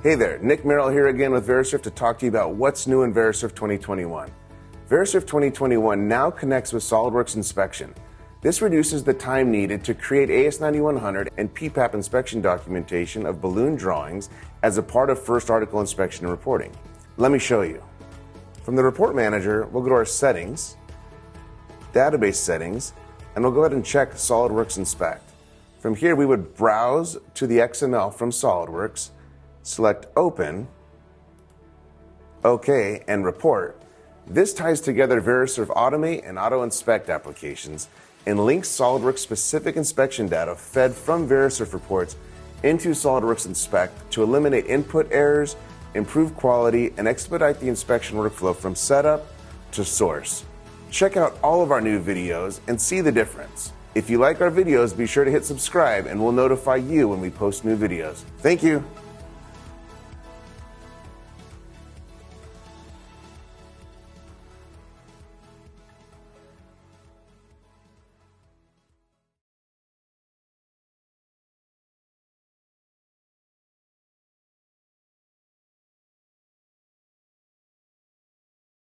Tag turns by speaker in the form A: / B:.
A: Hey there, Nick Merrill here again with Verisurf to talk to you about what's new in Verisurf 2021. Verisurf 2021 now connects with SOLIDWORKS Inspection. This reduces the time needed to create AS9100 and PPAP inspection documentation of balloon drawings as a part of first article inspection and reporting. Let me show you. From the Report Manager, we'll go to our Settings, Database Settings, and we'll go ahead and check SOLIDWORKS Inspect. From here, we would browse to the XML from SOLIDWORKS, select Open, OK, and Report. This ties together Verisurf Automate and Auto Inspect applications and links SOLIDWORKS specific inspection data fed from Verisurf reports into SOLIDWORKS Inspect to eliminate input errors, improve quality, and expedite the inspection workflow from setup to source. Check out all of our new videos and see the difference. If you like our videos, be sure to hit subscribe and we'll notify you when we post new videos. Thank you.